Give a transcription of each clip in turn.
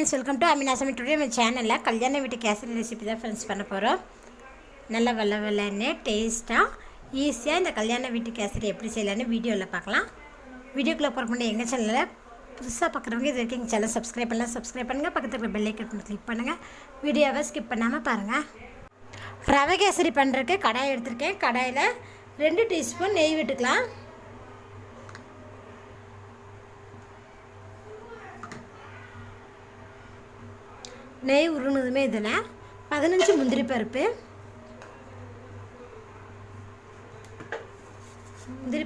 Friends, welcome to Amina சமையல். Today நம்ம சேனலில் கல்யாண வீட்டு கேசரி ரெசிபி தான் ஃப்ரெண்ட்ஸ் பண்ண போகிறோம். நல்ல வெள்ளை டேஸ்ட்டாக ஈஸியாக இந்த கல்யாண வீட்டு கேசரி எப்படி செய்யலான்னு வீடியோவில் பார்க்கலாம். வீடியோக்குள்ளே போகிற முன்னாடி எங்கள் சேனலில் புதுசாக பார்க்குறவங்க இது வரைக்கும் எங்கள் சேனல் சப்ஸ்கிரைப் பண்ணுங்கள். பக்கத்தில் இருக்கிற பெல் ஐக்கன் கிளிக் பண்ணுங்கள். வீடியோவை ஸ்கிப் பண்ணாமல் பாருங்கள். ரவை கேசரி பண்ணுறதுக்கு கடாய் எடுத்திருக்கேன். கடாயில் 2 டீஸ்பூன் நெய் விட்டுக்கலாம். நெய் உருணுதுமே இதில் 15 முந்திரி பருப்பு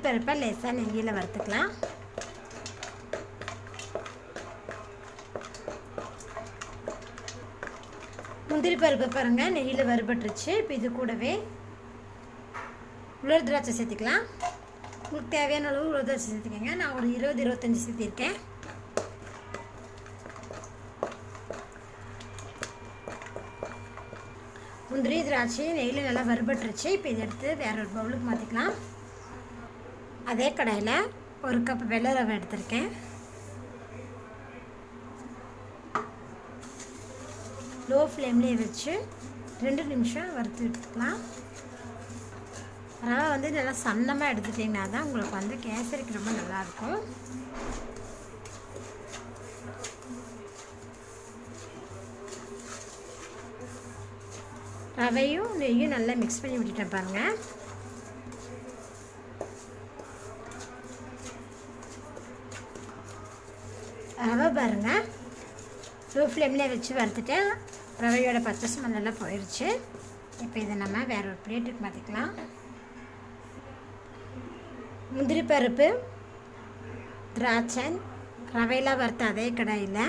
பருப்பை லேசாக நெய்யில் வறுத்துக்கலாம். முந்திரி பருப்பு பாருங்கள் நெய்யில் வறுபட்டுருச்சு. இப்போ இது கூடவே உலர் திராட்சை சேர்த்துக்கலாம். உங்களுக்கு தேவையான அளவு உலர் திராட்சை சேர்த்துக்கோங்க. நான் ஒரு 20-25 சேர்த்திருக்கேன். முந்திரி திராட்சை நெய்யில் நல்லா வறுபட்டுருச்சு. இப்போ இதை எடுத்து வேற ஒரு பவுலுக்கு மாற்றிக்கலாம். அதே கடாயில் 1 கப் வெள்ளை ரவை எடுத்திருக்கேன். லோ ஃப்ளேம்லேயே வச்சு 2 நிமிஷம் வறுத்து எடுத்துக்கலாம். ரவை நல்லா சன்னமாக எடுத்துட்டிங்கன்னா தான் உங்களுக்கு கேசரிக்கு ரொம்ப நல்லாயிருக்கும். ரவையும் நெய்யும் நல்லா மிக்ஸ் பண்ணி விட்டுட்டேன் பாருங்கள். ரவை பாருங்கள் லோ ஃப்ளேம்லேயே வச்சு வறுத்துட்டேன். ரவையோட பச்சை ஸ்மெல் நல்லா போயிடுச்சு. இப்போ இதை நம்ம வேற ஒரு பிளேட்டுக்கு மாற்றிக்கலாம். முந்திரி பருப்பு திராட்சை ரவையெல்லாம் வறுத்த அதே கடாயில்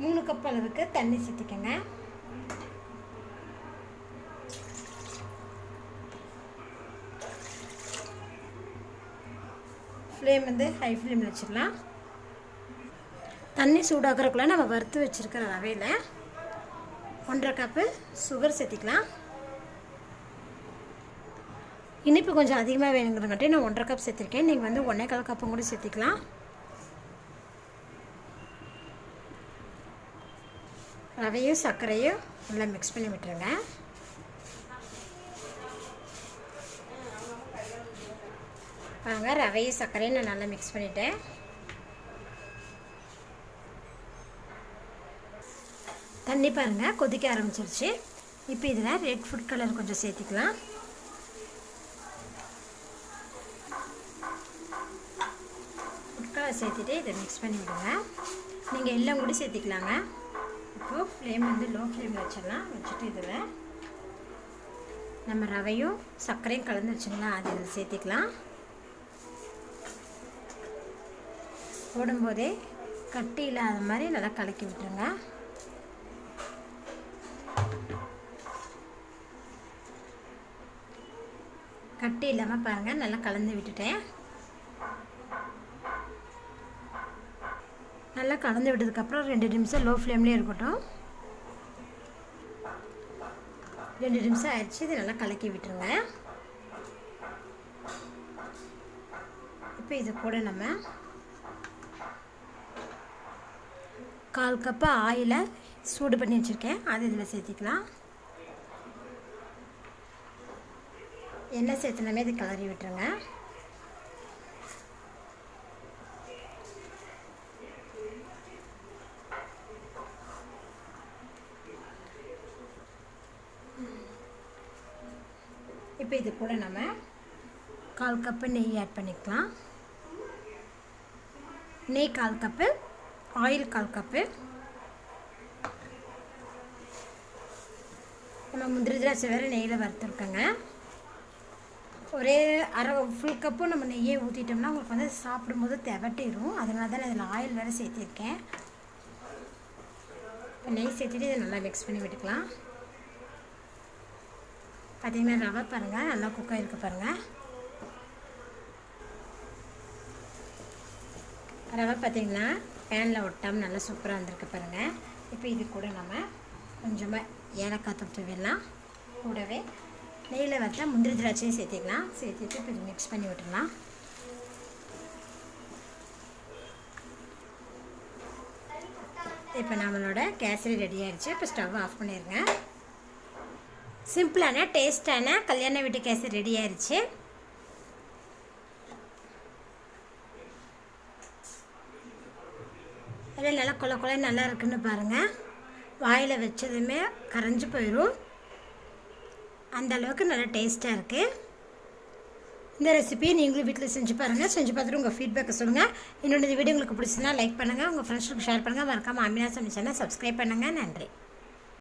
3 கப் அளவுக்கு தண்ணி சேர்த்துக்கோங்க. ஃப்ளேம் ஹை ஃப்ளேமில் வச்சுக்கலாம். தண்ணி சூடாகிறதுக்குள்ள நம்ம வறுத்து வச்சுருக்கிற ரவையில் 1.5 கப்பு சுகர் சேர்த்திக்கலாம். இனிப்பு கொஞ்சம் அதிகமாக வேணுங்கிறங்காட்டி நான் 1.5 கப் சேர்த்துருக்கேன். நீங்கள் 1.25 கப்பும் கூட சேர்த்திக்கலாம். ரவையும் சர்க்கரையும் நல்லா மிக்ஸ் பண்ணி விட்டுருங்க. பாருங்க ரவையும் சர்க்கரையும் நான் நல்லா மிக்ஸ் பண்ணிட்டேன். தண்ணி பாருங்கள் கொதிக்க ஆரம்பிச்சிருச்சு. இப்போ இதில் ரெட் ஃபுட் கலர் கொஞ்சம் சேர்த்திக்கலாம். ஃபுட் கலர் சேர்த்துட்டு இதை மிக்ஸ் பண்ணி விடுங்க. நீங்கள் எல்லாம் கூட சேர்த்திக்கலாங்க. இப்போது ஃப்ளேம் லோ ஃப்ளேமில் வச்சிடலாம். வச்சுட்டு இதில் நம்ம ரவையும் சர்க்கரையும் கலந்து வச்சுங்களா அது இதில் சேர்த்திக்கலாம். போடும்போதே கட்டி இல்லாத மாதிரி நல்லா கலக்கி விட்டுருங்க. கட்டி இல்லாமல் பாருங்கள் நல்லா கலந்து விட்டுட்டேன். நல்லா கலந்து விட்டதுக்கப்புறம் 2 நிமிஷம் லோ ஃப்ளேம்லேயே இருக்கட்டும். 2 நிமிஷம் ஆயிடுச்சு. இது நல்லா கலக்கி விட்டுருங்க. இப்போ இது கூட நம்ம 1/4 கப்பு ஆயிலை சூடு பண்ணி வச்சுருக்கேன். அது இதில் சேர்த்திக்கலாம். எண்ணெய் சேர்த்துனமே இது கிளறி விட்டுருங்க. இப்போ இது கூட நம்ம 1/4 கப்பு நெய் ஆட் பண்ணிக்கலாம். நெய் 1/4 கப்பு, ஆயில் 1/4 கப்பு. நம்ம முந்திரி திராட்சை வேறு நெய்யில் வறுத்துருக்கோங்க. ஒரே அரை ஃபுல் கப்பும் நம்ம நெய்யை ஊற்றிட்டோம்னா உங்களுக்கு சாப்பிடும்போது திவட்டிடும். அதனால தான் இதில் ஆயில் வேறு சேர்த்திருக்கேன். நெய் சேர்த்துட்டு இதை நல்லா மிக்ஸ் பண்ணி விட்டுக்கலாம். பார்த்திங்கன்னா ரவை பாருங்கள் நல்லா குக் ஆகிருக்கு பாருங்கள். ரவை பார்த்திங்கன்னா பேனில் ஒட்டாமல் நல்லா சூப்பராக வந்திருக்கு பாருங்கள். இப்போ இது கூட நம்ம கொஞ்சமாக ஏலக்காய் தூவிடலாம். கூடவே நெய்யில் வச்சா முந்திரி திராட்சையும் சேர்த்திக்கலாம். சேர்த்துட்டு இப்போ மிக்ஸ் பண்ணி விட்டுடலாம். இப்போ நம்மளோட கேசரி ரெடி ஆகிடுச்சு. இப்போ ஸ்டவ் ஆஃப் பண்ணிடுங்க. சிம்பிளான டேஸ்டான கல்யாண வீட்டு கேசரி ரெடி ஆயிடுச்சு. அதில் நல்லா கொல கொலை நல்லா இருக்குன்னு பாருங்கள். வாயில் வச்சதுமே கரைஞ்சி போயிடும். அந்த அளவுக்கு நல்லா டேஸ்ட்டாக இருக்குது. இந்த ரெசிபியை நீங்களும் வீட்டில் செஞ்சு பாருங்கள். செஞ்சு பார்த்துட்டு உங்கள் ஃபீட்பேக்கை சொல்லுங்கள். என்னோட இந்த வீடியோ உங்களுக்கு பிடிச்சிருந்தா லைக் பண்ணுங்கள், உங்கள் ஃப்ரெண்ட்ஸுக்கு ஷேர் பண்ணுங்கள். மறக்காமல் அமினா சமைச்சேன்னா சப்ஸ்கிரைப் பண்ணுங்கள். நன்றி.